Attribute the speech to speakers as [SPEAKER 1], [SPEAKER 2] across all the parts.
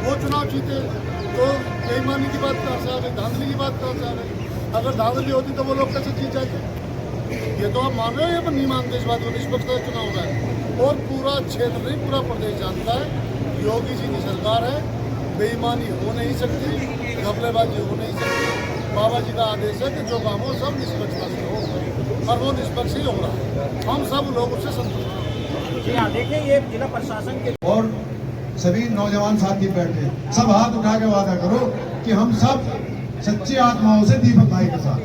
[SPEAKER 1] वो चुनाव जीते तो बेईमानी की बात कहाँ से आ गई, धांधली की बात कहाँ से आ गई? अगर धांधली होती तो वो लोग कैसे जीत जाते? ये तो आप मान रहे हो या नहीं मानते? इस बात को निष्पक्षता चुनाव होगा है और पूरा क्षेत्र नहीं पूरा प्रदेश जानता है योगी जी की सरकार है, बेईमानी हो नहीं सकती, घपलेबाजी हो नहीं सकती। बाबा जी का आदेश है कि जो काम हो सब निष्पक्षता से हो और वो निष्पक्ष ही हो रहा है। हम सब लोग उससे संतुष्ट हैं।
[SPEAKER 2] जी हाँ, देखिए ये जिला प्रशासन के
[SPEAKER 3] और सभी नौजवान साथी बैठे सब हाथ उठा के वादा करो कि हम सब सच्ची आत्माओं से दीपक भाई के साथ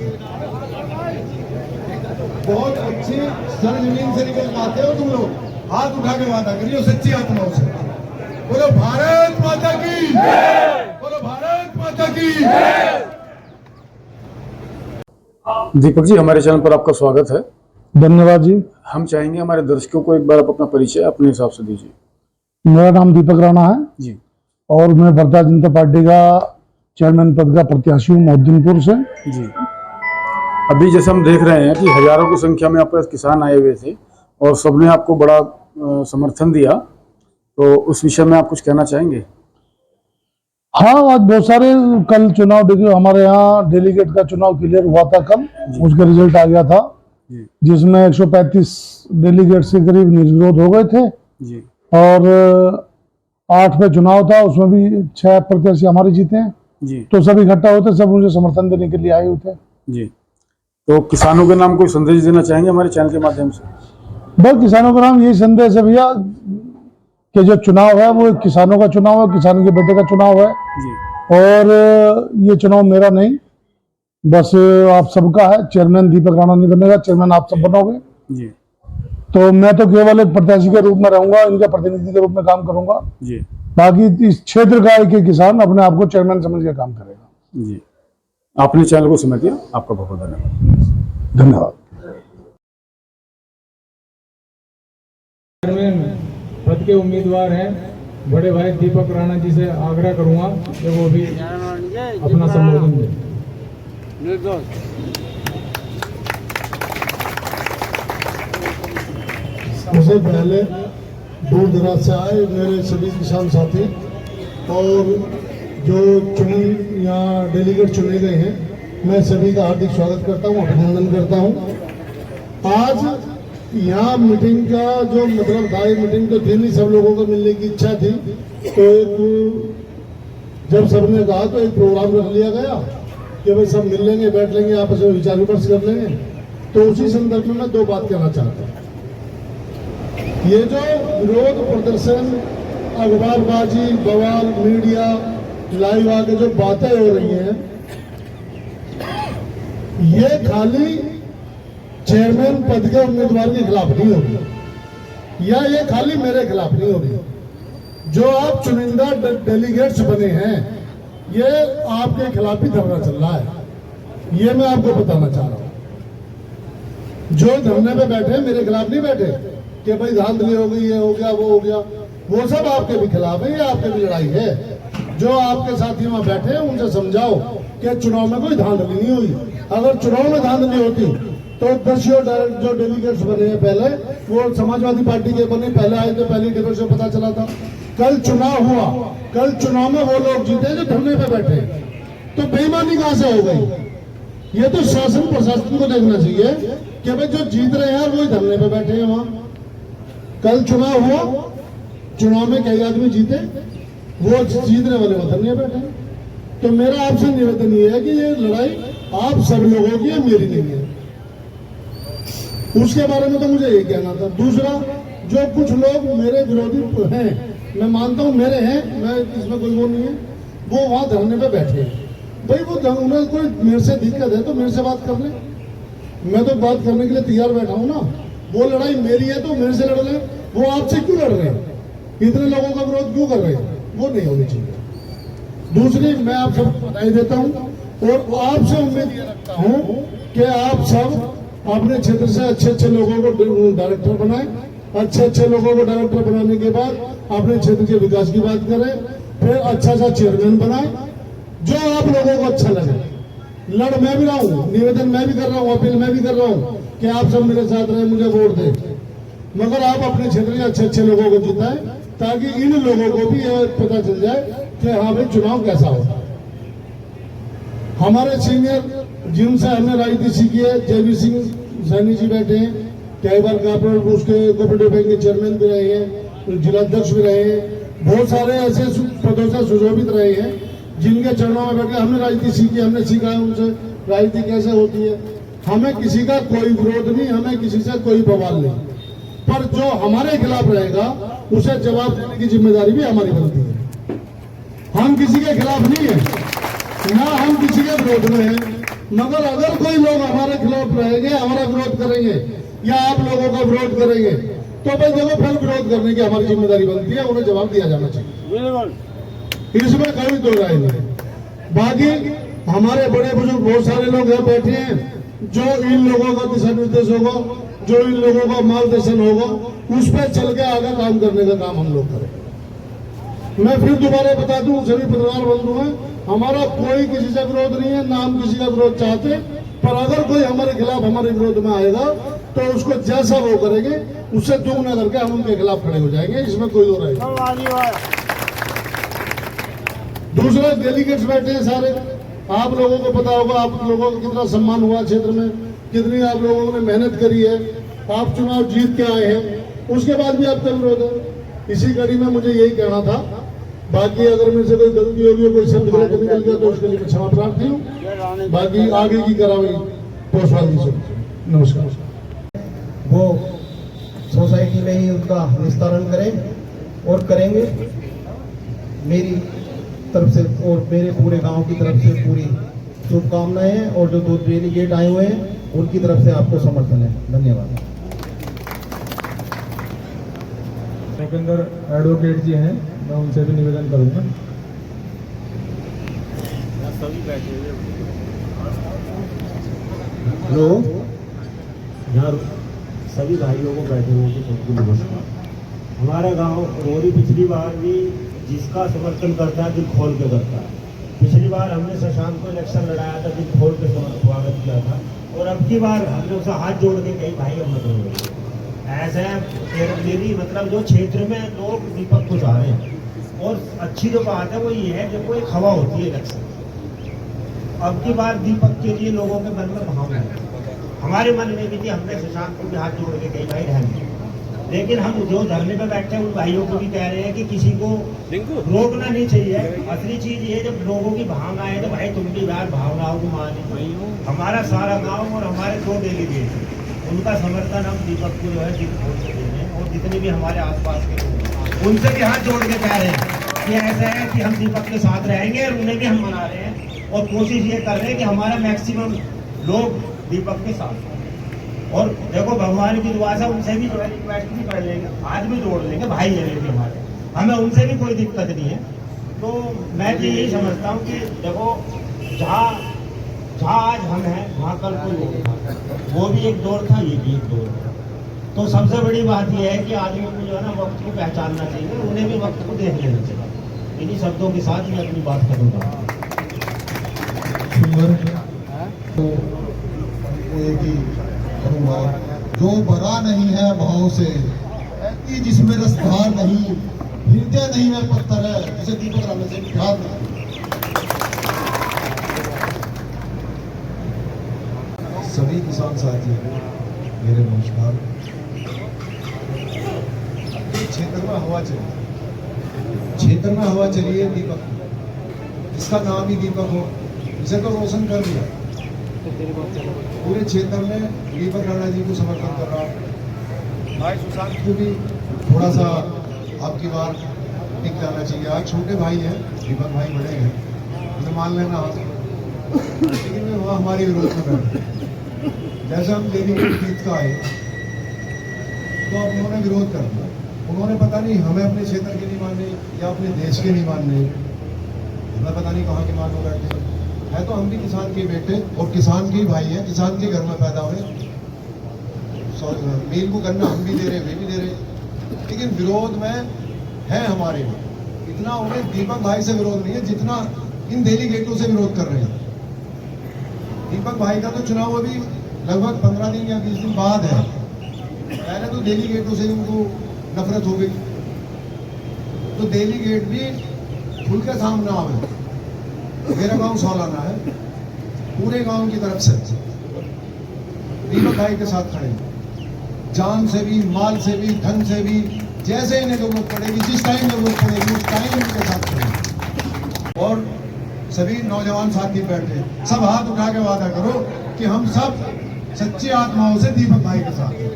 [SPEAKER 3] बहुत अच्छी सरजमीन से निकल पाते हो तुम लोग, हाथ उठा के वादा करिए सच्ची आत्माओं से। बोलो भारत माता की, बोलो भारत माता की।
[SPEAKER 4] दीपक जी, हमारे चैनल पर आपका स्वागत है।
[SPEAKER 5] धन्यवाद जी।
[SPEAKER 4] हम चाहेंगे हमारे दर्शकों को एक बार आप अपना परिचय अपने हिसाब से दीजिए।
[SPEAKER 5] मेरा नाम दीपक राणा है
[SPEAKER 4] जी।
[SPEAKER 5] और मैं भारतीय जनता पार्टी का चेयरमैन पद का प्रत्याशी हूँ मोहद्दीनपुर से।
[SPEAKER 4] जी, अभी जैसे हम देख रहे हैं कि हजारों की संख्या में आपके पास किसान आए हुए थे और सबने आपको बड़ा समर्थन दिया, तो उस विषय में आप कुछ कहना चाहेंगे?
[SPEAKER 5] हाँ, आज बहुत सारे कल चुनाव देखिए, हमारे यहाँ डेलीगेट का चुनाव क्लियर हुआ था कल, उसका रिजल्ट आ गया था जिसमें 135 डेलीगेट के करीब निर्विरोध हो गए थे
[SPEAKER 4] जी।
[SPEAKER 5] और 8 पे चुनाव था, उसमें भी 6 प्रत्याशी हमारे जीते हैं
[SPEAKER 4] जी।
[SPEAKER 5] तो सब इकट्ठा होते, सब मुझे समर्थन देने के लिए आए हुए थे
[SPEAKER 4] जी। तो किसानों के नाम कोई संदेश देना चाहेंगे हमारे चैनल के माध्यम से?
[SPEAKER 5] बस किसानों का नाम यही संदेश है भैया कि जो चुनाव है वो किसानों का चुनाव है, किसान के बेटे का चुनाव है
[SPEAKER 4] जी।
[SPEAKER 5] और ये चुनाव मेरा नहीं, बस आप सबका है। चेयरमैन दीपक राणा नहीं बनेगा, चेयरमैन आप सब बनोगे
[SPEAKER 4] जी।
[SPEAKER 5] तो मैं तो केवल एक प्रत्याशी के रूप में रहूंगा, इनके प्रतिनिधि के रूप में काम करूंगा।
[SPEAKER 4] जी।
[SPEAKER 5] बाकी इस क्षेत्र का एक किसान अपने आप को चेयरमैन समझ के काम करेगा।
[SPEAKER 4] जी, आपने चैनल को समय दिया, आपका बहुत बहुत धन्यवाद।
[SPEAKER 5] धन्यवाद।
[SPEAKER 6] पद के उम्मीदवार हैं बड़े भाई दीपक राणा जी से आग्रह करूंगा कि वो भी अपना संबोधन दें।
[SPEAKER 1] सबसे पहले दूर दराज से आए मेरे सभी किसान साथी और जो यहाँ डेलीगेट चुने गए हैं, मैं सभी का हार्दिक स्वागत करता हूँ, अभिनंदन करता हूँ। आज यहाँ मीटिंग का जो मतलब था, मीटिंग तो थी नहीं, सब लोगों को मिलने की इच्छा थी, तो एक जब सबने कहा तो एक प्रोग्राम रख लिया गया कि भाई सब मिल लेंगे, बैठ लेंगे, आपस में विचार विमर्श कर लेंगे। तो उसी संदर्भ में मैं 2 बात कहना चाहता हूँ। ये जो विरोध प्रदर्शन, अखबारबाजी, बवाल, मीडिया, लाइव आके जो बातें हो रही हैं, ये खाली चेयरमैन पद के उम्मीदवार के खिलाफ नहीं होगी या ये खाली मेरे खिलाफ नहीं होगी। जो आप चुनिंदा डेलीगेट्स बने हैं, ये आपके खिलाफ ही धरना चल रहा है। ये मैं आपको बताना चाह रहा हूं। जो धरने पे बैठे मेरे खिलाफ नहीं बैठे कि भाई धांधली हो गई, ये हो गया, वो हो गया, वो सब आपके भी खिलाफ है, ये आपके भी लड़ाई है। जो आपके साथी वहां बैठे हैं उनसे समझाओ कि चुनाव में कोई धांधली नहीं हुई। अगर चुनाव में धांधली होती तो 10 जो डेलीगेट्स बने हैं पहले, वो समाजवादी पार्टी के बने, पहले आए थे, पहली टेबल से पता चला था। कल चुनाव हुआ, कल चुनाव में वो लोग जीते जो धरने पे बैठे, तो बेईमानी कहां से हो गई? ये तो शासन प्रशासन को देखना चाहिए कि भाई जो जीत रहे हैं वही धरने पे बैठे हैं वहां। कल चुनाव हुआ, चुनाव में कई आदमी जीते, वो जीतने वाले वो धरने बैठे। तो मेरा आपसे निवेदन ये है कि ये लड़ाई आप सब लोगों की है, मेरी नहीं है। उसके बारे में तो मुझे यही कहना था। दूसरा, जो कुछ लोग मेरे विरोधी हैं, मैं मानता हूं मेरे हैं, मैं इसमें कोई वो नहीं है, वो वहां धरने पे बैठे हैं। भाई वो उन्हें कोई मेरे से दिक्कत है तो मेरे से बात कर ले, मैं तो बात करने के लिए तैयार बैठा हूं ना। वो लड़ाई मेरी है तो मेरे से लड़ ले, वो आपसे क्यों लड़ रहे हैं? इतने लोगों का विरोध क्यों कर रहे हैं? वो नहीं होनी चाहिए। दूसरी, मैं आप सबको बधाई देता हूं और आपसे उम्मीद ये रखता हूं कि आप सब अपने क्षेत्र से अच्छे लोगों को डायरेक्टर बनाए, अच्छे लोगों को डायरेक्टर बनाने के बाद अपने क्षेत्र के विकास की बात करें, फिर अच्छा सा चेयरमैन बनाए, जो आप लोगों को अच्छा लगे। लड़ मैं भी रहा हूँ, निवेदन मैं भी कर रहा हूँ, अपील मैं भी कर रहा हूँ कि आप सब मेरे साथ रहे, मुझे वोट दें, मगर आप अपने क्षेत्र के अच्छे लोगों को जिताएं ताकि इन लोगों को भी यह पता चल जाए कि हाँ भाई चुनाव कैसा होता है। हमारे सीनियर जिनसे हमने राजनीति सीखी है, JV सिंह सैनी जी बैठे हैं, कई बार उसके कोऑपरेटिव बैंक के चेयरमैन भी रहे हैं, जिलाध्यक्ष भी रहे हैं, बहुत सारे ऐसे पदों से सुशोभित रहे हैं जिनके चरणों में बैठ के हमने राजनीति सीखी, हमने सीखा है उनसे राजनीति कैसे होती है। हमें किसी का कोई विरोध नहीं, हमें किसी से कोई बवाल नहीं, पर जो हमारे खिलाफ रहेगा उसे जवाब देने की जिम्मेदारी भी हमारी बनती है। हम किसी के खिलाफ नहीं है, ना हम किसी के विरोध में हैं, मगर अगर कोई लोग हमारे खिलाफ रहेंगे, हमारा विरोध करेंगे या आप लोगों का विरोध करेंगे, तो भाई देखो फिर विरोध करने की हमारी जिम्मेदारी बनती है, उन्हें जवाब दिया जाना चाहिए, इसमें कोई दो राय नहीं। बाकी हमारे बड़े बुजुर्ग बहुत सारे लोग यहाँ बैठे हैं, जो इन लोगों का दिशा निर्देश होगा, जो इन लोगों का मार्गदर्शन होगा, उस पर चल के आगे काम करने का काम हम लोग करें। मैं फिर दोबारा बता दूं सभी पत्रकार बंधु हैं, हमारा कोई किसी से विरोध नहीं है, ना हम किसी का विरोध चाहते, पर अगर कोई हमारे खिलाफ हमारे विरोध में आएगा तो उसको जैसा वो करेंगे उससे दुगना करके हम उनके खिलाफ खड़े हो जाएंगे, इसमें कोई और रहेगा। दूसरे डेलीगेट्स बैठे हैं सारे, आप लोगों को पता होगा आप लोगों का कितना सम्मान हुआ क्षेत्र में, कितनी आप लोगों ने मेहनत करी है, आप चुनाव जीत के आए हैं, उसके बाद भी आपका विरोध है। इसी कड़ी में मुझे यही कहना था। बाकी अगर मेरे से कोई गलती होगी, कोई शब्द गलत निकल गया तो उसके लिए मैं क्षमा प्रार्थी हूँ। बाकी आगे की कार्रवाई पोस्टवाल जी से। नमस्कार।
[SPEAKER 2] वो सोसाइटी में ही उनका निस्तारण करें और करेंगे। मेरी तरफ से और मेरे पूरे गांव की तरफ से पूरी शुभकामनाएं हैं, और जो 2 डेलीगेट आए हुए हैं उनकी तरफ से आपको समर्थन है। धन्यवाद।
[SPEAKER 6] भूपेंद्र एडवोकेट जी हैं, मैं उनसे भी निवेदन करूंगा।
[SPEAKER 7] हेलो, यहाँ सभी भाइयों को बैठे हुए को सबको नमस्कार। हमारा गांव रोरी पिछली बार भी जिसका समर्थन करता है दिल खोल के करता है। पिछली बार हमने शशांक को इलेक्शन लड़ाया था, दिल खोल के स्वागत किया था, और अब की बार हम लोग से हाथ जोड़ के कई भाई हम मतलब ऐसा मेरी मतलब जो क्षेत्र में लोग दीपक को चाह रहे हैं, और अच्छी जो बात है वो ये है देखो एक हवा होती है इलेक्शन। अब की बार दीपक के लिए लोगों के मन में भावना है, हमारे मन में भी थी, हमने शशांक को भी हाथ जोड़ के कई भाई रहने, लेकिन हम जो धरने पे बैठे हैं उन भाइयों को भी कह रहे हैं कि किसी को रोकना नहीं चाहिए। असली चीज ये जब लोगों की भावना है तो भाई तुम भी यार भावनाओं को माने। हमारा सारा गाँव और हमारे 2 डेलीगेट उनका समर्थन हम दीपक को जो है जीत खोल के दे रहे हैं, और जितने भी हमारे आसपास के लोग उनसे भी हाथ जोड़ के कह रहे हैं कि ऐसा है कि हम दीपक के साथ रहेंगे, और उन्हें भी हम मना रहे हैं, और कोशिश ये कर रहे हैं कि हमारा मैक्सिमम लोग दीपक के साथ हैं। और देखो भगवान की दुआ से उनसे भी जो है रिक्वेस्ट भी कर लेंगे, आज भी जोड़ लेंगे, भाई है भी हमारे, हमें उनसे भी कोई दिक्कत नहीं है। तो मैं तो यही समझता हूँ कि देखो जहाँ आज हम हैं वहाँ कल कोई नहीं था, वो भी एक दौर था, ये भी एक दौर था। तो सबसे बड़ी बात यह है कि आदमी को जो है ना वक्त को पहचानना चाहिए, उन्हें भी वक्त को देख लेना चाहिए। इन्हीं शब्दों के साथ मैं अपनी बात करूँगा।
[SPEAKER 3] तो एक ही करूँगा, जो भरा नहीं है भाव से, ऐसी जिसमें रसधार नहीं, हृदय नहीं है पत्थर है, जिसे दीपक राम से प्यार नहीं। सभी किसान साथी मेरे नमस्कार। क्षेत्र में हवा चली, क्षेत्र में हवा चली है दीपक, जिसका नाम ही दीपक हो, इसे तो रोशन कर दिया। पूरे क्षेत्र में दीपक राणा जी को समर्थन कर रहा हूँ। भाई सुशांत को भी थोड़ा सा आपकी बात टिक जाना चाहिए। आज छोटे भाई हैं, दीपक भाई बड़े हैं, उसे मान लेना आप, लेकिन वह हमारे विरोध में बैठे। जैसे हम डेलीगेट जीत का आए तो अब उन्होंने विरोध कर दिया। उन्होंने पता नहीं हमें अपने क्षेत्र के नहीं मानने या अपने देश के नहीं मानने, हमें पता नहीं कहाँ के मानो बैठे है। तो हम भी किसान के बेटे और किसान के ही भाई हैं, किसान के घर में पैदा हुए। मेल को करना हम भी दे रहे, वे भी दे रहे, लेकिन विरोध में है हमारे में। इतना उन्हें दीपक भाई से विरोध नहीं है जितना इन डेलीगेटों से विरोध कर रहे हैं। दीपक भाई का तो चुनाव अभी लगभग 15 दिन या 20 दिन बाद है। पहले तो डेलीगेटों से उनको नफरत हो गई, तो डेलीगेट भी खुल के सामने आवे। मेरा गांव सौलाना है, पूरे गांव की तरफ से दीपक भाई के साथ खड़े, जान से भी, माल से भी, धन से भी, जैसे इन्हें जरूरत पड़ेगी, जिस टाइम जरूरत पड़ेगी उस टाइम इनके साथ खड़े। और सभी नौजवान साथी बैठे, सब हाथ उठा के वादा करो कि हम सब सच्ची आत्माओं से दीपक भाई के साथ हैं।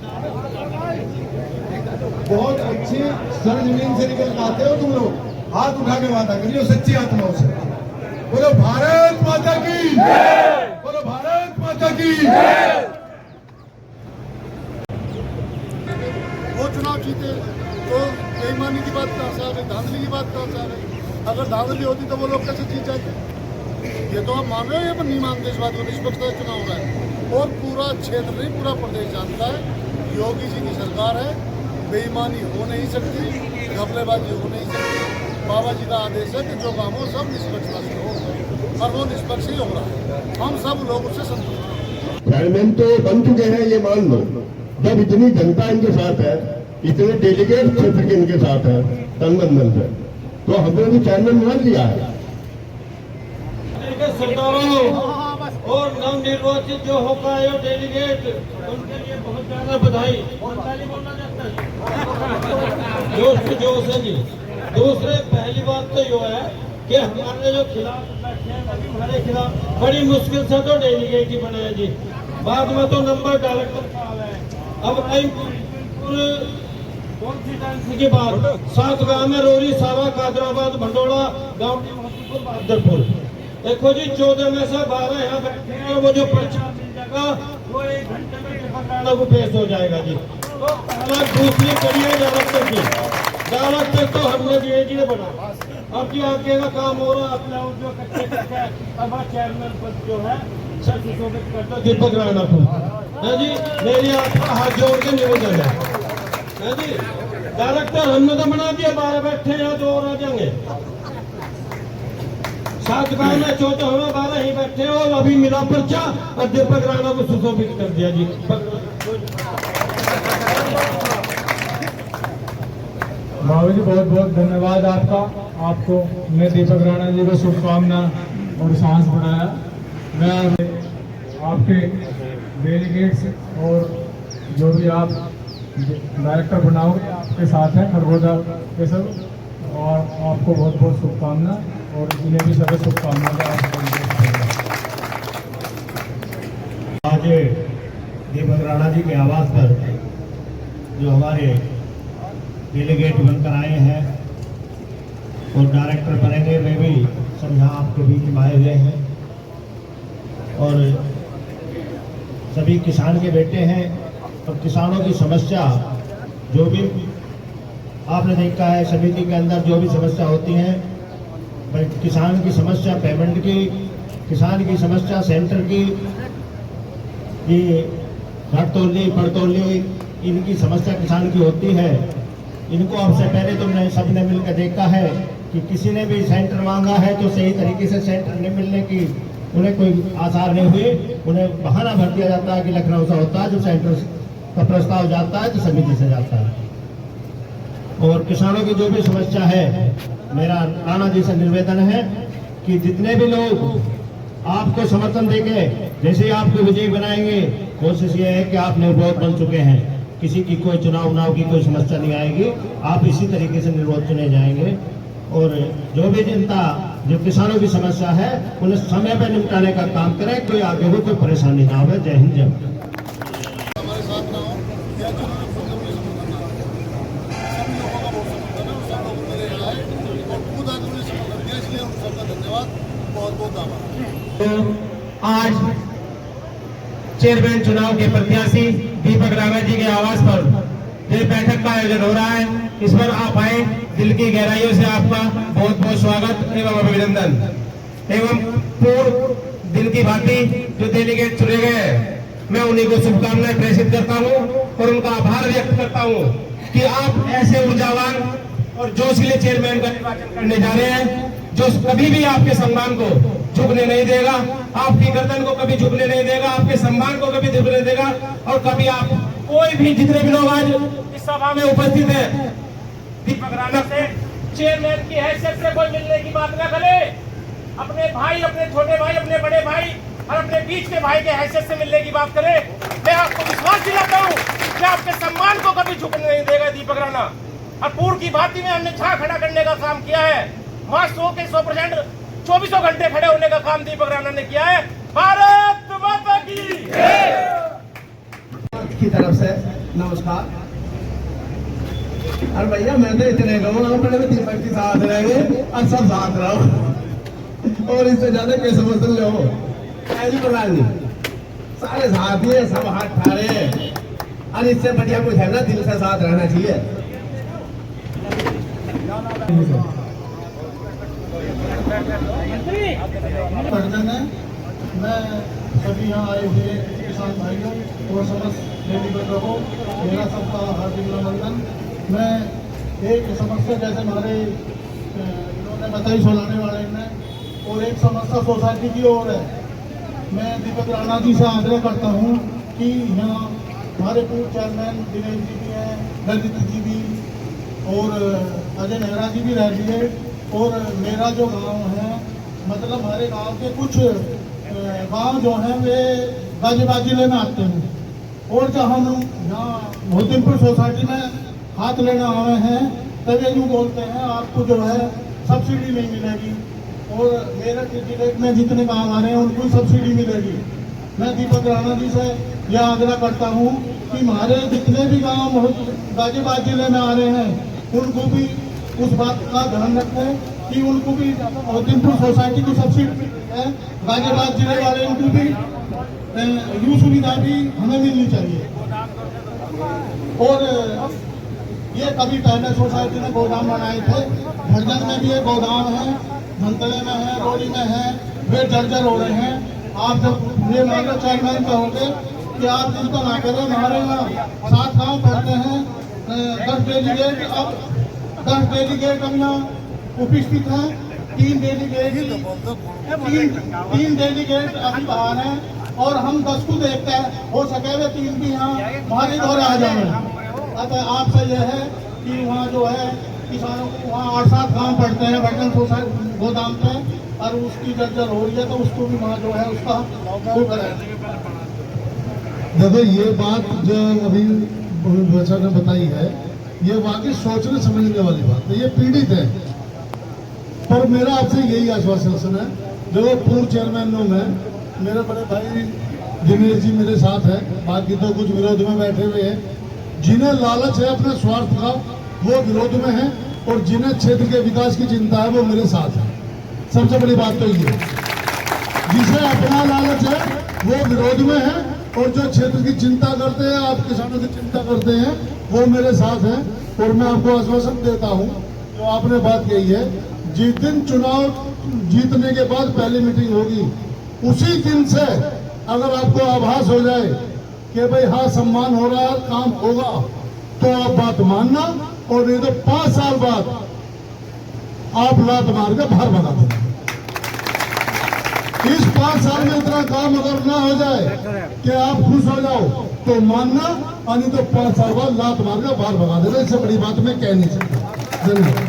[SPEAKER 3] बहुत अच्छी सरजमीन से निकल के आते हो तुम लोग, हाथ उठा के वादा करिए सच्ची आत्माओं से। बोलो भारत माता की, बोलो भारत माता की।
[SPEAKER 1] वो चुनाव जीते तो बेईमानी की बात कहाँ से आ गई, धांधली की बात कहाँ से आ गई? अगर धांधली होती तो वो लोग कैसे जीत जाते? ये तो आप मान रहे हो या नहीं मानते इस बात को? निष्पक्षता चुनाव होगा है और पूरा क्षेत्र नहीं, पूरा प्रदेश जानता है योगी जी की सरकार है, बेईमानी हो नहीं सकती, घपलेबाजी हो नहीं सकती। बाबा जी का आदेश है कि जो काम हो सब निष्पक्षता से हो, और वो निष्पक्ष ही हो रहा है। हम सब लोग उससे संतुष्ट हैं।
[SPEAKER 8] चेयरमैन तो बन चुके हैं, ये मान लो। जब इतनी जनता इनके साथ है, इतने डेलीगेट क्षेत्र के इनके साथ है तन मन से, तो हमने भी चेयरमैन मान लिया है।
[SPEAKER 7] सरदारों और नवनिर्वाचित जो होगा ये डेलीगेट, उनके लिए बहुत ज्यादा बधाई। बोलना चाहता है जोश से जोश है जी। दूसरे पहली बात तो ये है कि हमारे जो खिलाफ बैठे हैं हमारे खिलाफ बड़ी मुश्किल से तो डेलीगेट ही बने हैं जी। बाद में तो नंबर डायरेक्टर का आ गए। अब कॉन्स्टिट्यूंसी की बात, 7 गांव में रोरी, सावा, कादराबाद, भंडोड़ा, गांव बहादुरपुर। देखो जी 14 में से 12 यहाँ बैठे हैं, और वो जो पर्चा मिल जाएगा वो 1 घंटे में डिफेंडर को पेश हो जाएगा जी। तो पहला दूसरी कड़ी है डायरेक्टर की, डायरेक्टर तो हमने धीरे बना। अब जी आगे का काम हो रहा है अपना जो कच्चे कच्चे, अब चेयरमैन पद जो है सर सुशोभित करता दीपक राणा को है जी। मेरी आपका हाथ जोड़ के निवेदन है जी। डायरेक्टर हमने तो बना दिया, 12 बैठे यहाँ 2 और आ जाएंगे। 7 गांव में 14 में 12 ही बैठे हो, अभी मिला पर्चा और दीपक राणा को सुशोभित कर दिया जी।
[SPEAKER 6] बाबू जी बहुत बहुत धन्यवाद आपका। आपको मैं दीपक राणा जी को शुभकामना और सांस बढ़ाया। मैं आपके डेलीगेट्स और जो भी आप डायरेक्टर बनाओगे आपके साथ हैं खरगोदा के सब, और आपको बहुत बहुत शुभकामना और जिन्हें भी सभी शुभकामना
[SPEAKER 7] आज दीपक राणा जी के आवास पर जो हमारे डेलीगेट बनकर आए हैं और डायरेक्टर बनेंगे, वे भी सब यहाँ आपके बीच में आए हुए हैं और सभी किसान के बेटे हैं। और किसानों की समस्या जो भी आपने देखा है समिति के अंदर जो भी समस्या होती है, भाई किसान की समस्या पेमेंट की, किसान की समस्या सेंटर की, ये घटतौली पड़तौली इनकी समस्या किसान की होती है। इनको अब से पहले तुमने सबने मिलकर देखा है कि किसी ने भी सेंटर मांगा है तो सही तरीके से सेंटर नहीं मिलने की उन्हें कोई आसार नहीं हुए। उन्हें बहाना भर दिया जाता है कि लखनऊ से होता है, जो सेंटर का प्रस्ताव जाता है तो समिति से जाता है। और किसानों की जो भी समस्या है, मेरा राणा जी से निवेदन है कि जितने भी लोग आपको समर्थन देंगे, जैसे आपको विजयी बनाएंगे, कोशिश ये है कि आप निर्विरोध बन चुके हैं, किसी की कोई चुनाव की कोई समस्या नहीं आएगी, आप इसी तरीके से निर्विरोध चुने जाएंगे। और जो भी जनता जो किसानों की समस्या है उन्हें समय पर निपटाने का काम करें, कोई आगे भी कोई परेशानी ना हो। जय हिंद, जय
[SPEAKER 1] हमारे साथ ना हो या जो समर्थन ना हो, सभी लोगों का बहुत समर्थन है, सब लोग मेरे यहाँ आए और खुद आगे उन्हें समर्थन दिया, इसलिए उन सबका धन्यवाद, बहुत बहुत आभार।
[SPEAKER 9] आज चेयरमैन चुनाव के प्रत्याशी दीपक राणा जी के आवास पर ये बैठक का आयोजन हो रहा है। इस पर आप आए, दिल की गहराइयों से आपका बहुत बहुत स्वागत एवं अभिनंदन। एवं पूर्व दिन की भांति जो डेलीगेट चुने गए, मैं उन्हीं को शुभकामनाएं प्रेषित करता हूं और उनका आभार व्यक्त करता हूं कि आप ऐसे ऊर्जावान और जोशीले चेयरमैन का निर्वाचन करने जा रहे हैं जो कभी भी आपके सम्मान को झुकने नहीं देगा, आपकी गर्दन को कभी झुकने नहीं देगा, आपके सम्मान को कभी झुकने देगा। और कभी आप कोई भी जितने भी लोग आज इस सभा में उपस्थित हैं, दीपक राणा से चेयरमैन की हैसियत से कोई मिलने की बात न करे। अपने भाई, अपने छोटे भाई, अपने बड़े भाई और अपने बीच के भाई के हैसियत से मिलने की बात करे। मैं आपको विश्वास दिलाता हूँ कि आपके सम्मान को कभी झुकने नहीं देगा दीपक राणा। और पूर्व की भांति में हमने छा खड़ा करने का काम किया है। वहाँ 100% 24 घंटे खड़े होने का काम दीपक राणा ने किया है। भारत माता
[SPEAKER 2] की तरफ से नमस्कार। अरे भैया मैं तो इतने कहूँ अपने में दीपक के साथ रहेंगे और सब साथ रहो और इससे ज्यादा कैसे समझ लो। ऐसी प्रधान जी सारे साथ ही सब हाथ ठारे और इससे बढ़िया कुछ है ना, दिल से साथ रहना चाहिए।
[SPEAKER 1] मैं सभी यहाँ आए हुए किसान भाइयों और समस्त डेलीगेटों को मेरा सबका हार्दिक अभिनंदन। मैं एक समस्या जैसे हमारे इन्होंने बताई सोलाने वाले ने, और एक समस्या सोसाइटी की ओर है। मैं दीपक राणा जी से आग्रह करता हूँ कि यहाँ हमारे पूर्व चेयरमैन दिनेश जी भी हैं, ललित जी भी और अजय नेहरा जी भी रह लिए। और मेरा जो गांव है, मतलब हमारे गांव के कुछ गांव जो हैं वे गाजियाबाद जिले में आते हैं। और जब हम यहाँ मोहद्दीनपुर सोसाइटी में हाथ लेने आए हैं तब ये यूँ बोलते हैं आपको जो है सब्सिडी नहीं मिलेगी। और मेरठ जिले में जितने गांव आ रहे हैं उनको सब्सिडी मिलेगी। मैं दीपक राणा जी से यह आग्रह करता हूँ कि हमारे जितने भी गांव गाजियाबाद जिले में आ रहे हैं उनको भी उस बात का ध्यान रखें कि उनको भी मोहद्दीनपुर सोसाइटी की सब्सिडी है, गाजियाबाद जिले वाले उनको भी ये सुविधा भी हमें मिलनी चाहिए। और ये कभी पहले सोसाइटी ने गोदाम बनाए थे, झज्जर में भी एक गोदाम है, धनतले में है, रोड़ी में है, वे जर्जर हो रहे हैं। आप जब ये मान चेयरमैन कहोगे कि आप चिंता ना करें, हमारे यहाँ 7 गाँव पड़ते हैं, 10 डेलीगेट हम यहाँ उपस्थित हैं। 3 डेलीगेट अभी बाहर हैं और हम 10 को देखते हैं, हो सके वे 3 भी यहाँ हमारे दौरे आ जाए। अतः आपसे यह है कि वहाँ जो है किसानों को वहाँ 8-7 गाँव पड़ते हैं बर्तन सोसाइटी गोदाम पे, और उसकी जर्जर हो रही है तो उसको भी वहाँ जो है उसका वो करें। देखो ये बात जो अभी बच्चा ने बताई है ये वाकई सोचने समझने वाली बात है। ये पीड़ित है, पर मेरा आपसे यही आश्वासन है, जो पूर्व चेयरमैनों में मेरे बड़े भाई दिनेश जी मेरे साथ है, बाकी तो कुछ विरोध में बैठे हुए हैं। जिन्हें लालच है अपने स्वार्थ का वो विरोध में है, और जिन्हें क्षेत्र के विकास की चिंता है वो मेरे साथ है। सबसे बड़ी बात तो ये, जिसे अपना लालच है वो विरोध में है, और जो क्षेत्र की चिंता करते हैं, आप किसानों की चिंता करते हैं, वो मेरे साथ हैं। और मैं आपको आश्वासन देता हूं, जो आपने बात कही है, जिस दिन चुनाव जीतने के बाद पहली मीटिंग होगी, उसी दिन से अगर आपको आभास हो जाए कि भाई हाँ सम्मान हो रहा है, काम होगा, तो आप बात मानना, और नहीं तो 5 साल बाद आप लात मार के बाहर भगा देना। इस 5 साल में इतना काम अगर ना हो जाए कि आप खुश हो जाओ तो मानना, और नहीं तो 5 साल बाद लात मार के बाहर भगा देना। इससे बड़ी बात मैं कह नहीं सकता। धन्यवाद।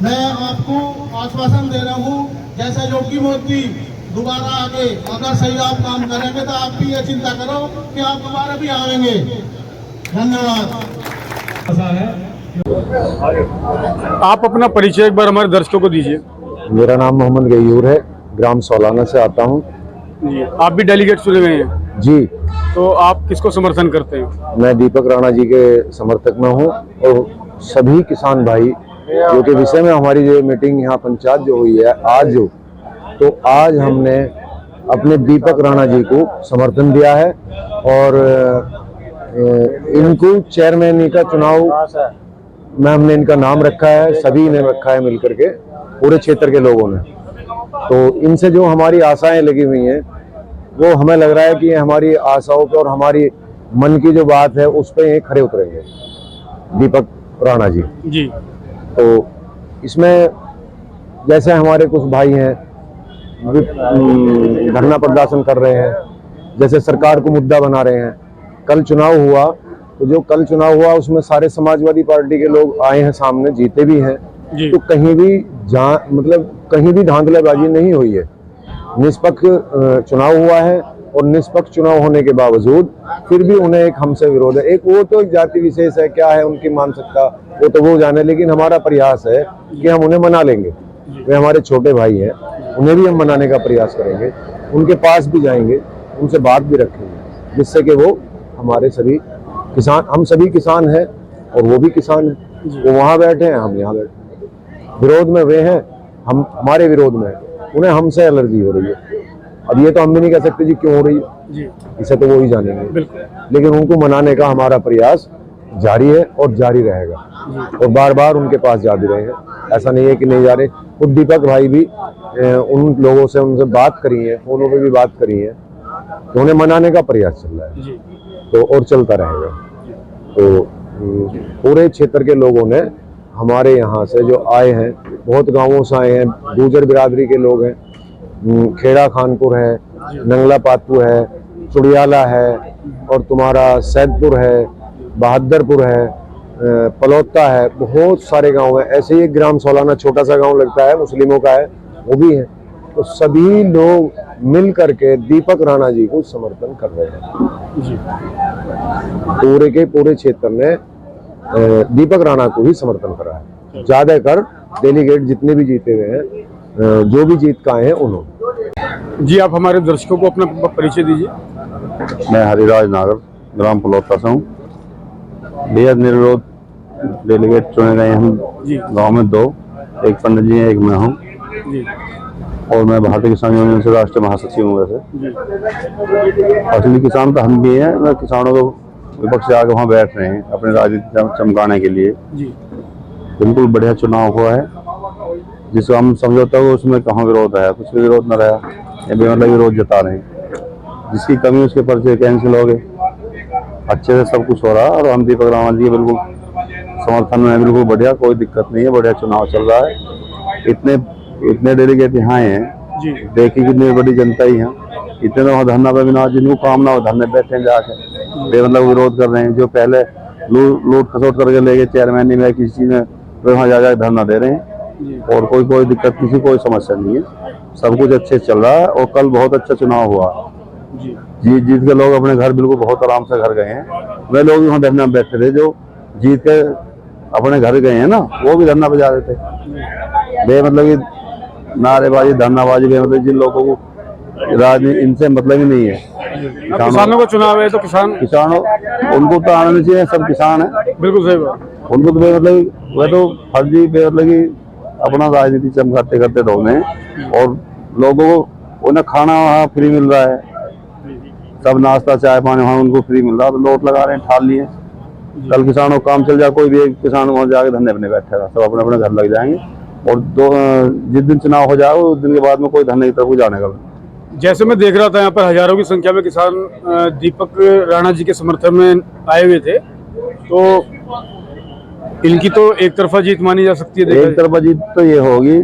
[SPEAKER 1] मैं आपको आश्वासन दे रहा हूँ, जैसा योगी मोदी दोबारा आगे अगर सही आप काम करेंगे तो आप भी ये चिंता करो कि आप दोबारा भी आएंगे। धन्यवाद।
[SPEAKER 4] आप अपना परिचय एक बार हमारे दर्शकों को दीजिए।
[SPEAKER 10] मेरा नाम मोहम्मद गयूर है, ग्राम सोलाना से आता हूँ।
[SPEAKER 4] जी, आप भी डेलीगेट चुने गए हैं?
[SPEAKER 10] जी।
[SPEAKER 4] तो आप किसको समर्थन करते हैं? मैं
[SPEAKER 10] दीपक राणा जी के समर्थक में हूँ, और सभी किसान भाई जो के विषय में हमारी जो मीटिंग यहाँ पंचायत जो हुई है आज, तो आज हमने अपने दीपक राणा जी को समर्थन दिया है, और इनको चेयरमैन का चुनाव में हमने इनका नाम रखा है, सभी ने रखा है मिलकर के, पूरे क्षेत्र के लोगों ने। तो इनसे जो हमारी आशाएं लगी हुई हैं, वो हमें लग रहा है कि हमारी आशाओं पे और हमारी मन की जो बात है उस पे खरे उतरेंगे दीपक राणा जी।
[SPEAKER 4] जी।
[SPEAKER 10] तो इसमें जैसे हमारे कुछ भाई हैं धरना प्रदर्शन कर रहे हैं, जैसे सरकार को मुद्दा बना रहे हैं। कल चुनाव हुआ तो जो कल चुनाव हुआ उसमें सारे समाजवादी पार्टी के लोग आए हैं सामने, जीते भी हैं। तो कहीं भी मतलब कहीं भी धांधलेबाजी नहीं हुई है, निष्पक्ष चुनाव हुआ है। और निष्पक्ष चुनाव होने के बावजूद फिर भी उन्हें एक हमसे विरोध है। एक वो तो एक जाति विशेष है, क्या है उनकी मानसिकता वो तो वो जाने, लेकिन हमारा प्रयास है कि हम उन्हें मना लेंगे। वे हमारे छोटे भाई हैं, उन्हें भी हम मनाने का प्रयास करेंगे, उनके पास भी जाएंगे, उनसे बात भी रखेंगे, जिससे कि वो हमारे सभी किसान, हम सभी किसान हैं और वो भी किसान हैं। वो वहाँ बैठे हैं, हम यहाँ बैठे हैं, विरोध में वे हैं, हम हमारे विरोध में हैं। उन्हें हमसे एलर्जी हो रही है। अब ये तो हम भी नहीं कह सकते जी क्यों हो रही है, इसे तो वो ही जानेंगे, लेकिन उनको मनाने का हमारा प्रयास जारी है और जारी रहेगा। और बार बार उनके पास जा भी रहे हैं, ऐसा नहीं है कि नहीं जा रहे। खुद दीपक भाई भी उन लोगों से उनसे बात करी है, फोनों पे भी बात करी है, तो उन्हें मनाने का प्रयास चल रहा है, तो और चलता रहेगा। तो पूरे क्षेत्र के लोगों ने हमारे यहाँ से जो आए हैं, बहुत गांवों से आए हैं, गुर्जर बिरादरी के लोग हैं, खेड़ा खानपुर है, नंगला पातू है, चुड़ियाला है, और तुम्हारा सैदपुर है, बहादुरपुर है, पलौता है, बहुत सारे गांव हैं। ऐसे ही एक ग्राम सोलाना छोटा सा गांव लगता है, मुस्लिमों का है, वो भी है। तो सभी लोग मिल करके दीपक राणा जी को समर्थन कर रहे हैं। पूरे के पूरे क्षेत्र ने दीपक राणा को ही समर्थन करा है। ज्यादातर डेलीगेट जितने भी जीते हुए हैं, जो भी जीत का है उन्होंने।
[SPEAKER 4] जी, आप हमारे दर्शकों को अपना परिचय दीजिए।
[SPEAKER 11] मैं हरिराज नागर, ग्राम पलौता से हूँ। बेहद निर्विरोध डेलीगेट चुने गए हम गांव में, 2, एक पंडित जी हैं, एक मैं हूँ, और मैं भारतीय किसान यूनियन से राष्ट्रीय महासचिव हूँ। वैसे असली किसान तो हम भी हैं, मैं किसानों को विपक्ष से आके वहाँ बैठ रहे हैं अपने राजनीति चमकाने के लिए। बिल्कुल बढ़िया चुनाव हुआ है, जिसको हम समझौता हो उसमें कहाँ विरोध है, कुछ भी विरोध न रहा, ये बेमतलब विरोध जता रहे हैं। जिसकी कमी उसके पर्चे कैंसिल हो गए, अच्छे से सब कुछ हो रहा है। और हम दीपक राणा जी बिल्कुल समर्थन में, बिल्कुल बढ़िया, कोई दिक्कत नहीं है, बढ़िया चुनाव चल रहा है। इतने डेलीगेट यहाँ हैं, देखिए कितनी बड़ी जनता ही है। इतने तो धरना पे बिना जिनको काम ना हो धरने बैठे जाके बेमतलब विरोध कर रहे हैं। जो पहले लूट खसोट करके ले गए चेयरमैन में किसी में, वहाँ जा धरना दे रहे हैं। और कोई दिक्कत, किसी कोई समस्या नहीं है, सब कुछ अच्छे चल रहा है। और कल बहुत अच्छा चुनाव हुआ, जीत के लोग अपने घर बिल्कुल बहुत आराम से घर गए हैं। वे लोग वहाँ धरना बैठे थे जो जीत के अपने घर गए हैं ना, वो भी धरना पे जा रहे थे। बेमतलब नारेबाजी, धरनाबाजी, बेमतलब जिन लोगों को राजनीति इनसे मतलब ही नहीं है।
[SPEAKER 4] किसानों का चुनाव है तो किसानों
[SPEAKER 11] उनको तो आना चाहिए, सब किसान है।
[SPEAKER 4] बिल्कुल सही बात।
[SPEAKER 11] उनको तो बेमतलब वह तो फर्जी बेमतलब अपना राजनीति चमकाते करते रहोगे, और लोगों को उन्हें खाना वहाँ फ्री मिल रहा है, सब नाश्ता चाय पानी वहाँ उनको फ्री मिल रहा है, तो लोट लगा रहे हैं, ठाल लिए। कल किसानों को काम चल जाए, कोई भी एक किसान वहाँ जाके धंधे अपने बैठेगा, सब अपने अपने घर लग जाएंगे। और जिस दिन चुनाव हो जाए उस दिन के बाद में कोई धंधे की तरफ जाने का।
[SPEAKER 4] जैसे मैं देख रहा था यहाँ पर हजारों की संख्या में किसान दीपक राणा जी के समर्थन में आए हुए थे, तो इनकी तो एक तरफा जीत मानी जा सकती है।
[SPEAKER 11] एक तरफा जीत तो ये होगी,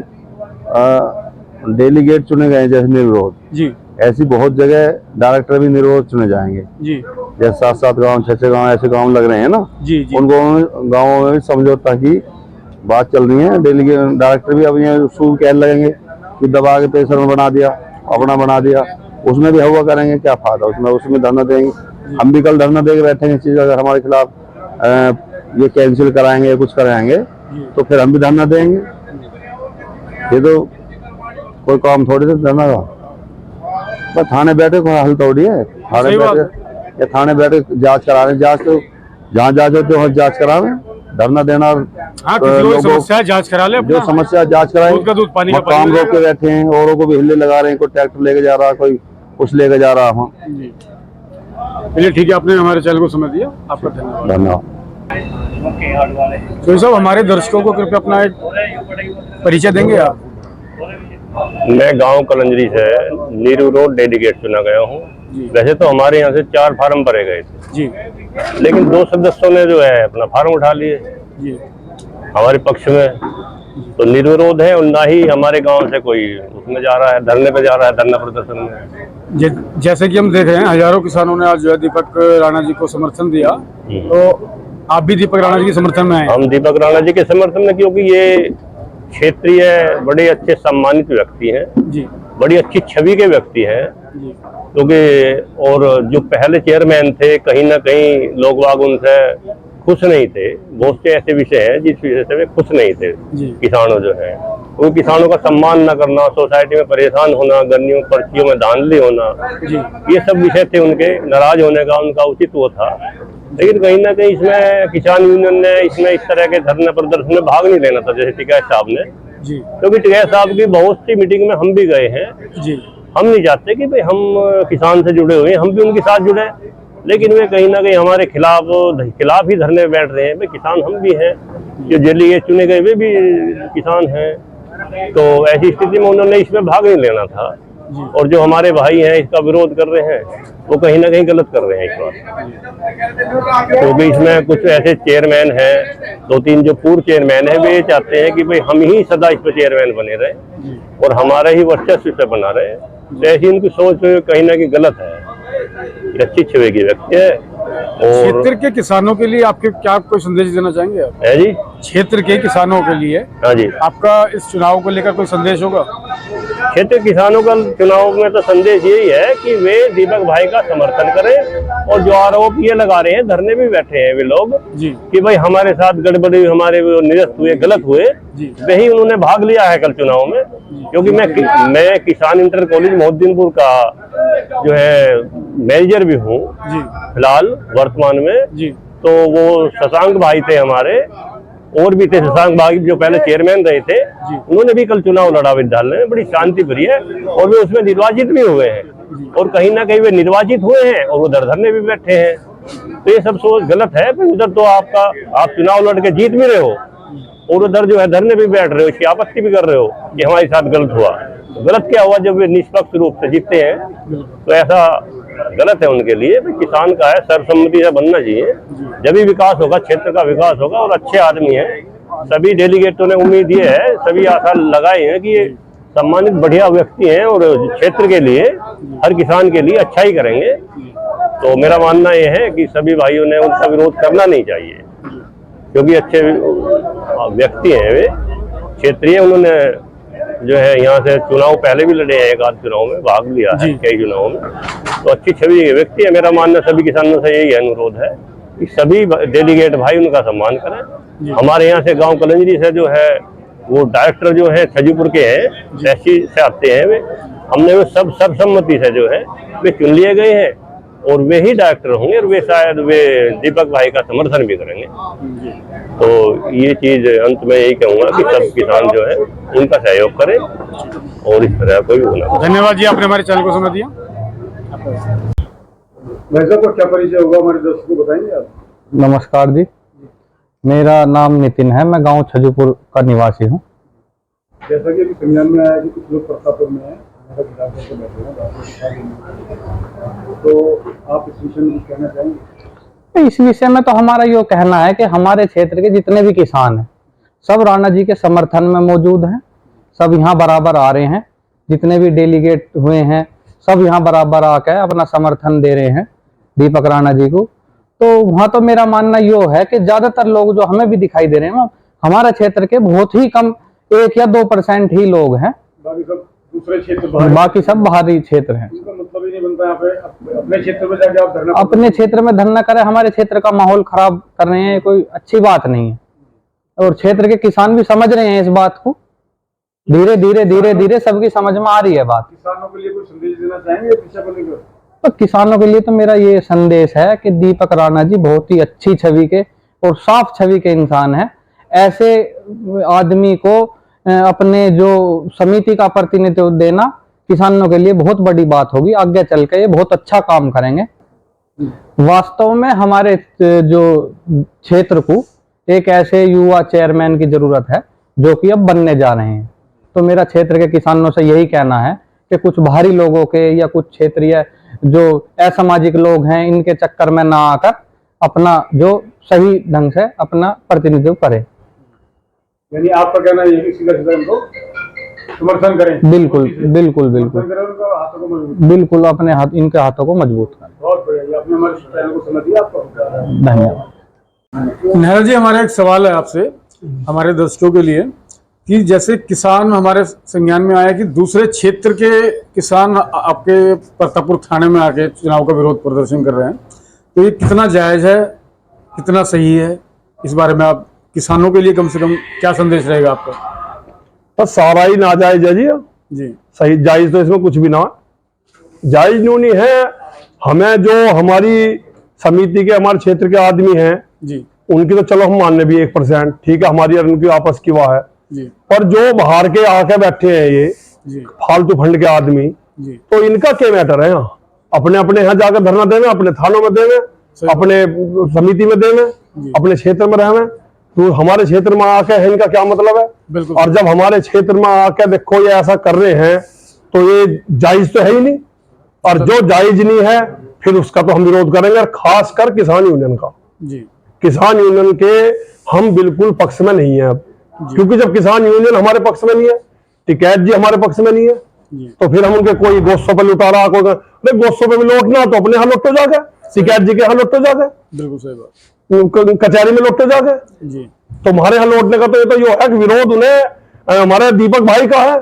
[SPEAKER 11] डेलीगेट चुने गए जैसे निर्विरोध जी, ऐसी बहुत जगह डायरेक्टर भी निर्विरोध चुने जाएंगे जी। जैसे 7-7 गाँव 6-6 गाँव ऐसे गाँव लग रहे हैं ना जी, जी। उन गाँवों में भी समझौता की बात चल रही है। डेलीगेट डायरेक्टर भी अब यहाँ सूल कहने लगेंगे कि दबा के पेशर बना दिया, अपना बना दिया, उसमें भी हुआ करेंगे, क्या फायदा उसमें धरना देंगे। हम भी कल धरना दे के बैठेंगे, चीज अगर हमारे खिलाफ ये कैंसिल कराएंगे, कुछ कराएंगे, तो फिर हम भी धरना देंगे। ये तो कोई काम थोड़ी से धरना का, बस थाने बैठे कोई हल थोड़ी है। थाने बैठे जांच करा रहे, जांच तो जहाँ जांच होती है जांच करा रहे, धरना देना।
[SPEAKER 4] हाँ, समस्या जांच करा ले,
[SPEAKER 11] जो समस्या जांच कराए, काम रोक के बैठे हैं, औरों को भी हिले लगा रहे हैं, कोई ट्रैक्टर लेके जा रहा, कोई कुछ लेके जा रहा है।
[SPEAKER 4] चलिए ठीक है, आपने हमारे चैनल को समझ दिया, आपका
[SPEAKER 11] धन्यवाद।
[SPEAKER 4] तो साहब हमारे दर्शकों को कृपया अपना एक परिचय देंगे आप?
[SPEAKER 12] मैं गांव कलंजरी से निर्विरोध डेलीगेट चुना गया हूँ। वैसे तो हमारे यहाँ से 4 फार्म भरे गए थे जी, लेकिन 2 सदस्यों ने जो है अपना फार्म उठा लिए जी हमारे पक्ष में। तो निर्विरोध है, और ना ही हमारे गांव से कोई उसमें जा रहा है, धरने पे जा रहा है, धरना प्रदर्शन में।
[SPEAKER 4] जैसे कि हम देख रहे हैं हजारों किसानों ने आज जो है दीपक राणा जी को समर्थन दिया, तो आप भी दीपक राणा जी के समर्थन में आए?
[SPEAKER 12] हम दीपक राणा जी के समर्थन में, क्योंकि ये क्षेत्रीय बड़े अच्छे सम्मानित व्यक्ति हैं जी, बड़ी अच्छी छवि के व्यक्ति हैं, क्योंकि और जो पहले चेयरमैन थे कहीं ना कहीं लोग बाग उनसे खुश नहीं थे। बहुत से ऐसे विषय हैं जिस विषय से वे खुश नहीं थे किसानों जो है, वो किसानों का सम्मान न करना, सोसाइटी में परेशान होना, गन्नियों पर्चियों में धांधली होना, ये सब विषय थे उनके। नाराज होने का उनका उचित वो था, लेकिन कहीं ना कहीं इसमें किसान यूनियन ने इसमें इस तरह के धरना प्रदर्शन में भाग नहीं लेना था, जैसे टिकैत साहब ने। क्योंकि टिकैत साहब की बहुत सी मीटिंग में हम भी गए हैं। हम नहीं चाहते कि भाई हम किसान से जुड़े हुए हैं, हम भी उनके साथ जुड़े, लेकिन वे कहीं ना कहीं हमारे खिलाफ ही धरने बैठ रहे हैं। भाई किसान हम भी हैं, जो डेलीगेट चुने गए वे भी किसान हैं, तो ऐसी स्थिति में उन्होंने इसमें भाग नहीं लेना था। और जो हमारे भाई हैं इसका विरोध कर रहे हैं, वो कहीं ना कहीं गलत कर रहे हैं इस बात, क्योंकि इसमें कुछ ऐसे चेयरमैन हैं, 2-3 जो पूर्व चेयरमैन हैं, वे चाहते हैं कि भाई हम ही सदा इस पर चेयरमैन बने रहे और हमारे ही वर्चस्व से बना रहे। तो ऐसी उनकी सोच कहीं ना कहीं गलत है। अच्छी छवि की व्यक्ति है। और
[SPEAKER 4] क्षेत्र के किसानों के लिए आपके क्या कोई संदेश देना चाहेंगे आप?
[SPEAKER 12] है जी,
[SPEAKER 4] क्षेत्र के किसानों के लिए
[SPEAKER 12] हाँ जी,
[SPEAKER 4] आपका इस चुनाव को लेकर कोई संदेश होगा?
[SPEAKER 12] क्षेत्र किसानों का चुनाव में तो संदेश यही है कि वे दीपक भाई का समर्थन करें, और जो आरोप ये लगा रहे हैं, धरने भी बैठे हैं वे लोग कि भाई हमारे साथ गड़बड़ी, हमारे निरस्त हुए, गलत हुए, वही उन्होंने भाग लिया है कल चुनाव में। क्योंकि मैं किसान इंटर कॉलेज मोहद्दीनपुर का जो है मैनेजर भी हूँ फिलहाल वर्तमान में। तो वो शशांक भाई थे हमारे, और भी थे शशांक भाई जो पहले चेयरमैन रहे थे, उन्होंने भी कल चुनाव लड़ा विद्यालय में, बड़ी शांति प्रिय है, और वे उसमें निर्वाचित भी हुए हैं। और कहीं ना कहीं वे निर्वाचित हुए हैं और वो धरने भी बैठे हैं। तो ये सब सोच गलत है। उधर तो आप चुनाव लड़ के जीत भी रहे हो, और उधर जो है धरने भी बैठ रहे हो, इसकी आपत्ति भी कर रहे हो कि हमारे साथ गलत हुआ। तो गलत क्या हुआ? जब वे निष्पक्ष रूप से जीतते हैं तो ऐसा गलत है उनके लिए। किसान का है, सर्वसम्मति से बनना चाहिए, जब भी विकास होगा, क्षेत्र का विकास होगा। और अच्छे आदमी हैं सभी डेलीगेटों ने, उम्मीद ये है, सभी आशा लगाई है कि ये सम्मानित बढ़िया व्यक्ति हैं और क्षेत्र के लिए, हर किसान के लिए अच्छा ही करेंगे। तो मेरा मानना ये है कि सभी भाइयों ने उनका विरोध करना नहीं चाहिए, क्योंकि अच्छे व्यक्ति हैं वे, क्षेत्रीय। उन्होंने जो है यहाँ से चुनाव पहले भी लड़े हैं, एक आध चुनाव में भाग लिया है, कई चुनाव में। तो अच्छी छवि के व्यक्ति है। मेरा मानना सभी किसानों से यही अनुरोध है कि सभी डेलीगेट भाई उनका सम्मान करें। हमारे यहाँ से गांव कलंजरी से जो है वो डायरेक्टर जो है छजूपुर के हैं, तहसील से आते हैं वे, हमने वो सब सर्वसम्मति से जो है वे चुन लिए गए हैं, और वे ही डायरेक्टर होंगे, और वे शायद वे दीपक भाई का समर्थन भी करेंगे। तो ये चीज अंत में यही कहूंगा कि सब किसान जो है उनका सहयोग करें, और इस तरह कोई भी होना।
[SPEAKER 4] धन्यवाद जी, आपने हमारे चैनल को समय दिया। वैसे को क्या परिचय होगा हमारे दोस्तों को बताएंगे आप?
[SPEAKER 13] नमस्कार जी, मेरा नाम नितिन है, मैं गांव छजूपुर का निवासी हूं।
[SPEAKER 4] जैसा कि अभी संज्ञान में आया कि कुछ लोग प्रतापपुर में हैं, तो आप इस विषय में कहना चाहेंगे?
[SPEAKER 13] इस विषय में तो हमारा ये कहना है कि हमारे क्षेत्र के जितने भी किसान हैं, सब राणा जी के समर्थन में मौजूद हैं, सब यहाँ बराबर आ रहे हैं। जितने भी डेलीगेट हुए हैं, सब यहाँ बराबर आकर अपना समर्थन दे रहे हैं दीपक राणा जी को। तो वहाँ तो मेरा मानना यो है कि ज्यादातर लोग जो हमें भी दिखाई दे रहे हैं, हमारे क्षेत्र के बहुत ही कम 1 या 2% ही लोग हैं,
[SPEAKER 4] बाकी सब दूसरे क्षेत्र,
[SPEAKER 13] बाकी सब बाहरी क्षेत्र हैं।
[SPEAKER 4] इसका मतलब ही नहीं बनता यहाँ पे अपने क्षेत्र में जाके आप धरना,
[SPEAKER 13] अपने क्षेत्र में धरना करें, हमारे क्षेत्र का माहौल खराब कर रहे हैं, कोई अच्छी बात नहीं है। और क्षेत्र के किसान भी समझ रहे हैं इस बात को, धीरे धीरे सबकी समझ में आ रही है बात।
[SPEAKER 4] किसानों के लिए कोई संदेश देना चाहेंगे पीछे को लेकर?
[SPEAKER 13] तो किसानों के लिए तो मेरा ये संदेश है कि दीपक राणा जी बहुत ही अच्छी छवि के और साफ छवि के इंसान है। ऐसे आदमी को अपने जो समिति का प्रतिनिधित्व देना किसानों के लिए बहुत बड़ी बात होगी। आगे चल के ये बहुत अच्छा काम करेंगे। वास्तव में हमारे जो क्षेत्र को एक ऐसे युवा चेयरमैन की जरूरत है जो कि अब बनने जा रहे हैं। तो मेरा क्षेत्र के किसानों से यही कहना है कि कुछ बाहरी लोगों के या कुछ क्षेत्रीय जो असामाजिक लोग हैं, इनके चक्कर में ना आकर अपना जो सही ढंग से अपना प्रतिनिधित्व करें।
[SPEAKER 4] यानी आपका कहना है कि सीधा सीधा इनको समर्थन करें।
[SPEAKER 13] बिल्कुल बिल्कुल बिल्कुल
[SPEAKER 4] समर्थन करें, उनको हाथों को मजबूत।
[SPEAKER 13] बिल्कुल अपने हाथ, इनके हाथों को मजबूत करें।
[SPEAKER 4] बहुत बढ़िया, ये आपने हमारे चैनल को समझ दिया। आपका
[SPEAKER 13] धन्यवाद।
[SPEAKER 4] नेहरा जी, हमारा एक सवाल है आपसे, हमारे दर्शकों के लिए, कि जैसे किसान हमारे संज्ञान में आया कि दूसरे क्षेत्र के किसान आपके प्रतापपुर थाने में आके चुनाव का विरोध प्रदर्शन कर रहे हैं, तो ये कितना जायज है, कितना सही है? इस बारे में आप किसानों के लिए कम से कम क्या संदेश रहेगा आपका?
[SPEAKER 12] बस सारा ही नाजायज है जी।
[SPEAKER 4] जी,
[SPEAKER 12] सही जायज तो इसमें कुछ भी ना, जायज न्यू नहीं है। हमें जो हमारी समिति के, हमारे क्षेत्र के आदमी हैं
[SPEAKER 4] जी,
[SPEAKER 12] उनकी तो चलो हम मानने भी 1% ठीक है, हमारी और उनकी आपस की वाह है
[SPEAKER 4] जी,
[SPEAKER 12] पर जो बाहर के आके बैठे हैं ये
[SPEAKER 4] जी,
[SPEAKER 12] फालतू फंड के आदमी,
[SPEAKER 4] जी,
[SPEAKER 12] तो इनका क्या मैटर है? यहाँ अपने अपने यहाँ जाकर धरना देवे, अपने थानों में देवे, अपने समिति में देवे, अपने क्षेत्र में रहें। तो हमारे क्षेत्र में आके है इनका क्या मतलब है?
[SPEAKER 4] बिल्कुल।
[SPEAKER 12] और जब हमारे क्षेत्र में आके देखो ये ऐसा कर रहे हैं तो ये जायज तो है ही नहीं, और जो जायज नहीं है फिर उसका तो हम विरोध करेंगे, और खासकर किसान यूनियन का।
[SPEAKER 4] जी,
[SPEAKER 12] किसान यूनियन के हम बिल्कुल पक्ष में नहीं है अब, क्योंकि जब किसान यूनियन हमारे पक्ष में नहीं है, टिकैत जी हमारे पक्ष में नहीं है, तो फिर हम उनके कोई गोश्त पे लुटा रहा, कोई गोश्त पे भी लौटना तो अपने यहाँ लौटो जाके, टिकैत जी के यहाँ लौटो जाके,
[SPEAKER 4] बिल्कुल सही बात।
[SPEAKER 12] कचहरी में लौटो जाके।
[SPEAKER 4] जी,
[SPEAKER 12] तो हमारे यहाँ लौटने का तो ये तो यो है कि विरोध उन्हें हमारे दीपक भाई का है।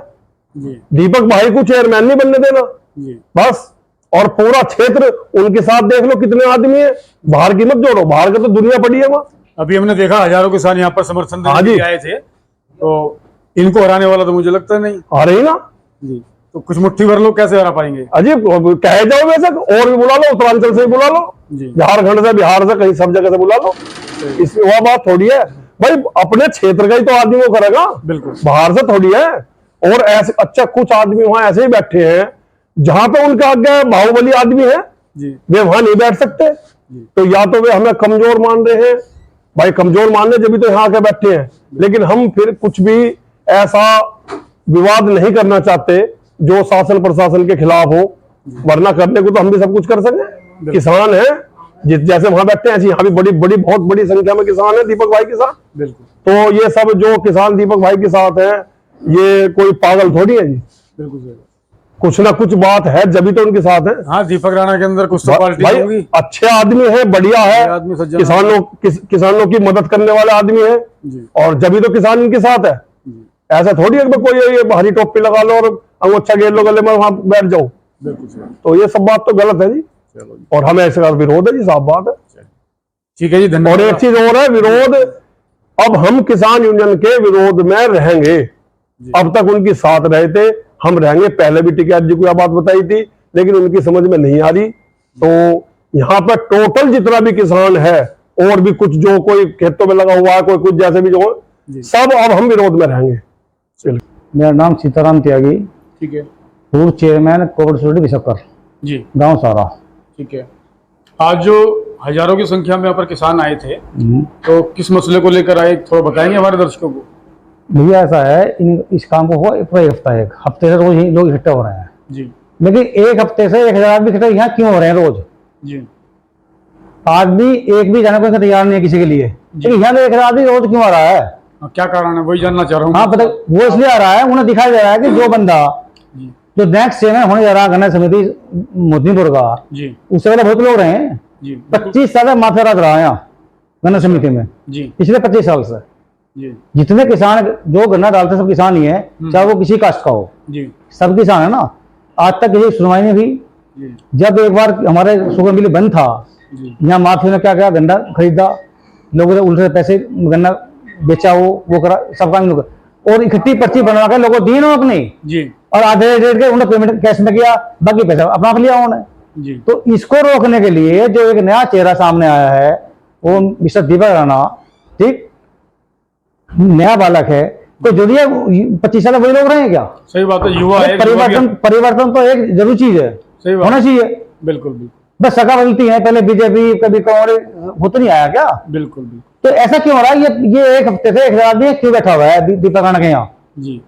[SPEAKER 4] जी,
[SPEAKER 12] दीपक भाई को चेयरमैन नहीं बनने देना
[SPEAKER 4] जी,
[SPEAKER 12] बस। और पूरा क्षेत्र उनके साथ देख लो कितने आदमी है, बाहर की मत जोड़ो, बाहर की तो दुनिया पड़ी है वहां।
[SPEAKER 4] अभी हमने देखा हजारों किसान यहाँ पर समर्थन
[SPEAKER 12] हाँ
[SPEAKER 4] देने
[SPEAKER 12] जी।
[SPEAKER 4] के आए थे, तो इनको हराने वाला तो मुझे लगता नहीं।
[SPEAKER 12] आ रही ना
[SPEAKER 4] जी, तो कुछ मुट्ठी भर लोग कैसे हरा पाएंगे?
[SPEAKER 12] अजीब कहे जाओ वैसे, और भी बुला लो, उत्तरांचल से भी बुला लो,
[SPEAKER 4] जी,
[SPEAKER 12] झारखंड से, बिहार से, कहीं सब जगह से बुला लो। इसमें वह बात थोड़ी है भाई, अपने क्षेत्र का ही तो आदमी वो करेगा,
[SPEAKER 4] बिल्कुल,
[SPEAKER 12] बाहर से थोड़ी है। और ऐसे अच्छा कुछ आदमी वहां ऐसे ही बैठे हैं जहां पे उनका आगे बाहुबली आदमी है,
[SPEAKER 4] जी,
[SPEAKER 12] वे वहां नहीं बैठ सकते। तो या तो वे हमें कमजोर मान रहे हैं भाई, कमजोर मान रहे जब भी तो यहाँ आके बैठे हैं, लेकिन हम फिर कुछ भी ऐसा विवाद नहीं करना चाहते जो शासन प्रशासन के खिलाफ हो, वरना करने को तो हम भी सब कुछ कर सके। किसान है जैसे वहां बैठे हैं, ऐसे यहाँ भी बड़ी बड़ी बहुत बड़ी संख्या में किसान है दीपक भाई के साथ।
[SPEAKER 4] बिल्कुल,
[SPEAKER 12] तो ये सब जो किसान दीपक भाई के साथ है, ये कोई पागल थोड़ी है जी,
[SPEAKER 4] बिल्कुल सही।
[SPEAKER 12] कुछ ना कुछ बात है जब भी तो उनके साथ है।
[SPEAKER 4] हाँ, दीपक राणा के अंदर कुछ तो क्वालिटी
[SPEAKER 12] भाई
[SPEAKER 4] होगी।
[SPEAKER 12] अच्छे आदमी है, बढ़िया है,
[SPEAKER 4] आदमी सज्जन,
[SPEAKER 12] किसानों की मदद करने वाले आदमी है,
[SPEAKER 4] जी,
[SPEAKER 12] और जब भी तो किसान इनके साथ है। ऐसा थोड़ी है कि कोई ये भारी टोपी लगा लो और अंगोछा घेर लो गले में, वहां बैठ जाओ।
[SPEAKER 4] बिल्कुल सही।
[SPEAKER 12] तो ये सब बात तो गलत है जी,
[SPEAKER 4] चलो जी,
[SPEAKER 12] और हमें ऐसे का विरोध है जी, साफ बात है।
[SPEAKER 4] ठीक है जी, धन्यवाद।
[SPEAKER 12] और एक चीज और है, विरोध अब हम किसान यूनियन के विरोध में रहेंगे। अब तक उनके साथ रहे थे, हम रहेंगे। पहले भी टिकैत जी को यह बात बताई थी, लेकिन उनकी समझ में नहीं आ रही। तो यहाँ पर टोटल जितना भी किसान है, और भी कुछ जो कोई खेतों में लगा हुआ है, कोई कुछ जैसे भी जो, सब अब हम विरोध में रहेंगे।
[SPEAKER 5] मेरा नाम सीताराम त्यागी,
[SPEAKER 4] ठीक है
[SPEAKER 5] पूर्व चेयरमैन कोविड सोसाइटी बिशक्कर,
[SPEAKER 4] जी,
[SPEAKER 5] गांव सारा।
[SPEAKER 4] ठीक है। आज जो हजारों की संख्या में यहाँ पर किसान आए थे, तो किस मसले को लेकर आए, थोड़ा बताएंगे हमारे दर्शकों को?
[SPEAKER 5] भैया ऐसा है, इस काम को हुआ पूरा एक हफ्ते से रोज ही लोग इकट्ठे हो रहे हैं
[SPEAKER 4] जी,
[SPEAKER 5] लेकिन एक हफ्ते से 1000 आदमी इकट्ठे यहाँ क्यों हो रहे हैं रोज?
[SPEAKER 4] जी,
[SPEAKER 5] आदमी एक भी जाने को तैयार नहीं है किसी के लिए, लेकिन यहाँ 1000 आदमी रोज क्यों आ रहा है?
[SPEAKER 4] क्या कारण है, वही जानना चाह रहा हूँ।
[SPEAKER 5] हाँ पता, वो इसलिए आ रहा है, उन्हें दिखाई दे रहा है कि जो बंदा जो नेक्स्ट चेयरमैन होने जा रहा है गणना समिति मोदीपुर का,
[SPEAKER 4] जी,
[SPEAKER 5] उससे पहले बहुत लोग रहे हैं।
[SPEAKER 4] जी,
[SPEAKER 5] 25 साल माफिया राज रहा है यहाँ गन्ना समिति में,
[SPEAKER 4] जी,
[SPEAKER 5] पिछले 25 साल से।
[SPEAKER 4] जी,
[SPEAKER 5] जितने किसान जो गन्ना डालते सब किसान ही है, चाहे वो किसी कास्ट का हो,
[SPEAKER 4] जी,
[SPEAKER 5] सब किसान है ना। आज तक किसी सुनवाई में भी,
[SPEAKER 4] जी,
[SPEAKER 5] जब एक बार हमारे शुगर मिल बंद था, यहाँ माफिया ने क्या किया, गन्ना खरीदा, लोगों ने उल्टे पैसे गन्ना बेचा, वो करा, सब काम लोग, और इकट्ठी पर्ची बनवा के लोगों दी ना अपनी,
[SPEAKER 4] जी,
[SPEAKER 5] और आधे रेट के उन्होंने पेमेंट कैश में किया, बाकी पैसा अपना लिया उन्होंने।
[SPEAKER 4] जी,
[SPEAKER 5] तो इसको रोकने के लिए जो एक नया चेहरा सामने आया है, वो मिस्टर दीपक राणा, ठीक, नया बालक है, कोई जरूरी है 25 साल वही लोग रहे हैं क्या?
[SPEAKER 4] सही बात है, युवा है,
[SPEAKER 5] परिवर्तन तो एक जरूरी चीज है,
[SPEAKER 4] सही बात,
[SPEAKER 5] होना चाहिए।
[SPEAKER 4] बिल्कुल, बिल्कुल,
[SPEAKER 5] बस सका बदलती है, पहले बीजेपी कभी कांग्रेस, वो तो नहीं आया क्या?
[SPEAKER 4] बिल्कुल, बिल्कुल,
[SPEAKER 5] तो ऐसा क्यों हो रहा है? ये एक हफ्ते से 1000 आदमी क्यों बैठा हुआ है दीपक राणा के यहाँ?
[SPEAKER 4] जी,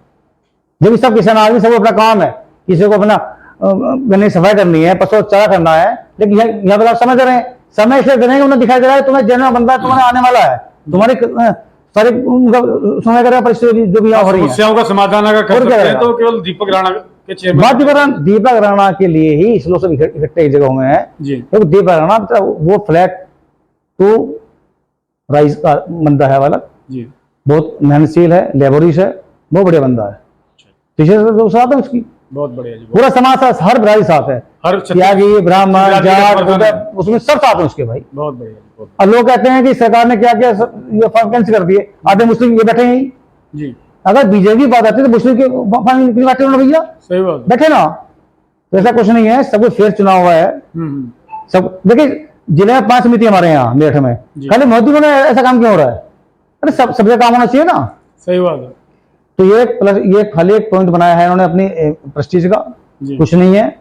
[SPEAKER 5] जब सब किसान आदमी सब अपना काम है, किसी को अपना गन्ने की सफाई करनी है, पशु चारा करना है, लेकिन यहाँ पर आप समझ रहे हैं, समय इसलिए दे रहे हैं, उन्हें दिखाई दे रहा है तुम्हें जनरल बंदा तुम्हारे आने वाला है, तुम्हारी
[SPEAKER 14] सारे उनका सुना करेगा परिस्थिति जो भी यहाँ हो रही है।
[SPEAKER 4] समस्याओं का समाधान अगर कर
[SPEAKER 14] और क्या
[SPEAKER 4] सकते हैं
[SPEAKER 14] करेगा?
[SPEAKER 4] तो केवल दीपक राणा के चेयरमैन।
[SPEAKER 14] बात दीपक राणा के लिए ही इस लोग सब इकट्ठे एक जगह हुए हैं
[SPEAKER 4] जी।
[SPEAKER 14] क्योंकि दीपक राणा वो फ्लैट 2 राइज का बंदा है वाला
[SPEAKER 4] जी,
[SPEAKER 14] बहुत मेहनतशील है, लेबोरिश है, बहुत बढ़िया बंदा है। पीछे से लोग साथ है उसकी,
[SPEAKER 4] बहुत बढ़िया जी।
[SPEAKER 14] पूरा समाज साथ, हर बरादरी साथ है,
[SPEAKER 4] हर
[SPEAKER 14] त्यागी, ब्राह्मण,
[SPEAKER 4] जाति
[SPEAKER 14] जाट,
[SPEAKER 4] का प्रधान
[SPEAKER 14] बुद्ध, उसमें सब साथ है उसके भाई।
[SPEAKER 4] बहुत बढ़िया बहुत
[SPEAKER 14] और लोग कहते हैं कि सरकार ने क्या किया, ये फॉर्म कैंसिल कर दिए, आधे मुस्लिम ये बैठे हैं
[SPEAKER 4] जी।
[SPEAKER 14] अगर बीजेपी की बात आती है तो मुस्लिम के फॉर्म क्यों बैठे ना भैया,
[SPEAKER 4] सही बात है।
[SPEAKER 14] बैठे ना। तो ऐसा कुछ नहीं है, सब कुछ फेयर चुनाव हुआ है। सब देखिए, जिले में 5 समिति हमारे यहाँ मेरठ में, खाली मोदी ने ऐसा काम क्यों हो रहा है? अरे सब जगह काम होना चाहिए ना।
[SPEAKER 4] सही बात है।
[SPEAKER 14] तो ये प्लस ये खाली एक पॉइंट बनाया है इन्होंने अपनी प्रेस्टीज का, कुछ नहीं है,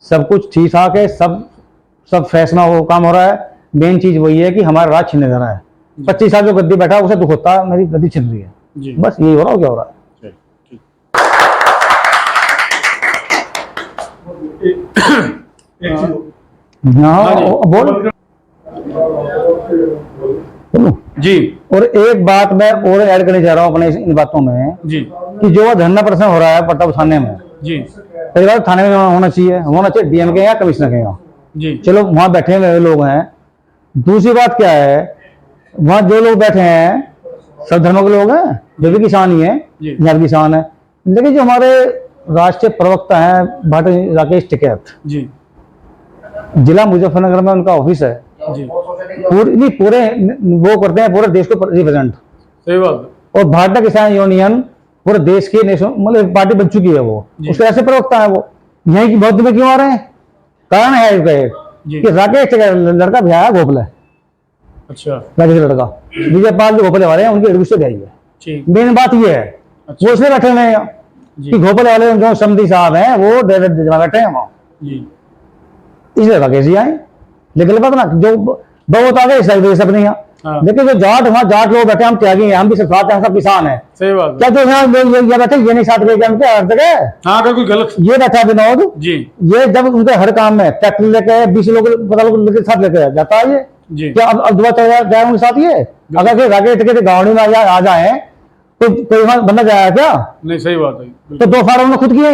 [SPEAKER 14] सब कुछ ठीक ठाक है, सब फैसला हो काम हो रहा है। मेन चीज वही है कि हमारा राज छिनने जा रहा है। 25 साल जो गद्दी बैठा उसे दुख होता है, मेरी गद्दी छिन रही है
[SPEAKER 4] जी।
[SPEAKER 14] बस यही हो रहा है, क्या हो रहा है। हाँ बोल
[SPEAKER 4] जी।
[SPEAKER 14] और एक बात मैं और ऐड करने जा रहा हूँ अपने इन बातों में
[SPEAKER 4] जी,
[SPEAKER 14] कि जो धरना प्रदर्शन हो रहा है प्रताप थाने में
[SPEAKER 4] जी,
[SPEAKER 14] पहली बात थाने में होना चाहिए डीएम के या कमिश्नर के यहाँ
[SPEAKER 4] जी।
[SPEAKER 14] चलो वहां बैठे हुए लोग हैं। दूसरी बात क्या है, वहां जो लोग बैठे हैं सब धर्मों के लोग हैं, जो भी किसान ही है, यहाँ भी किसान है, लेकिन जो हमारे राष्ट्रीय प्रवक्ता है भाटी राकेश टिकैत
[SPEAKER 4] जी,
[SPEAKER 14] जिला मुजफ्फरनगर में उनका ऑफिस है
[SPEAKER 4] जी।
[SPEAKER 14] पूरे वो करते हैं पूरे देश को रिप्रेजेंट।
[SPEAKER 4] सही बात है।
[SPEAKER 14] और भारतीय किसान यूनियन पूरे देश की नेशनल मतलब पार्टी बन चुकी है वो, उसके ऐसे प्रवक्ता है वो। यहीं की बौद्ध में क्यों आ रहे हैं? कारण है इसका एक कि राकेश टिकैत लड़का भी आया गोपले,
[SPEAKER 4] अच्छा,
[SPEAKER 14] राकेश लड़का विजय पाल जो गोपले वाले हैं उनके एडमिशन गई है।
[SPEAKER 4] ठीक।
[SPEAKER 14] मेन बात ये है वो इसलिए बैठे हुए हैं कि गोपले वाले जो समधी साहब हैं वो बैठे हैं वहाँ, इसलिए राकेश जी आए। लेकिन बात ना जो बहुत आगे इस साइड सब नहीं है, लेकिन जो जाट वहाँ जाट लोग बैठे हम त्यागी हैं, हम भी सब साथ हैं, हम सब किसान हैं।
[SPEAKER 4] सही बात
[SPEAKER 14] क्या तो यहाँ ये बैठे ये नहीं साथ लेके उनके हर जगह।
[SPEAKER 4] हाँ, अगर कोई गलत
[SPEAKER 14] ये बैठा विनोद
[SPEAKER 4] जी,
[SPEAKER 14] ये जब उनके हर काम में ट्रैक्टर लेके 20 लोग 15 लोग लेके साथ लेके जाता है ये
[SPEAKER 4] जी।
[SPEAKER 14] क्या अब दुआ चल जाए उनके साथ ये? अगर कोई राकेश टिकैत गाँव में आ जाए तो कोई वहां बंदा जाएगा क्या?
[SPEAKER 4] नहीं, सही बात है।
[SPEAKER 14] तो 2 फार्म उन्होंने खुद किए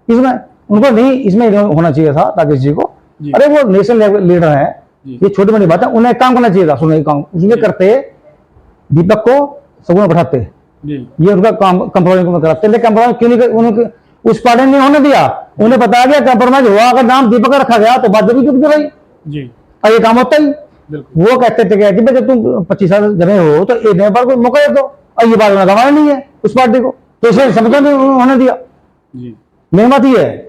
[SPEAKER 14] इसमें, उनको नहीं इसमें होना चाहिए था राकेश जी को। अरे वो नेशनल लीडर है, ये छोटी बड़ी बात है, उन्हें काम करना चाहिए था। सुनो काम उसमें करते दीपक को सबको बैठाते, ये उनका काम कंप्रोमाइज कराते, लेकिन कंप्रोमाइज क्यों नहीं उन्होंने उस पार्टी ने होने दिया। उन्हें बताया गया कंप्रोमाइज हुआ, अगर नाम दीपक का रखा गया तो बात भी चुप भाई
[SPEAKER 4] जी।
[SPEAKER 14] और ये काम होता ही। वो कहते थे कि भाई जब तुम 25 साल जमे हो तो एक बार को मौका दे दो, और ये बात उन्होंने गंवाया नहीं है उस पार्टी को, तो इसे समझा नहीं होने दिया। मेन बात ये है।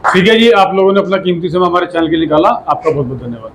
[SPEAKER 4] ठीक है जी, आप लोगों ने अपना कीमती समय हमारे चैनल के लिए निकाला, आपका बहुत बहुत धन्यवाद।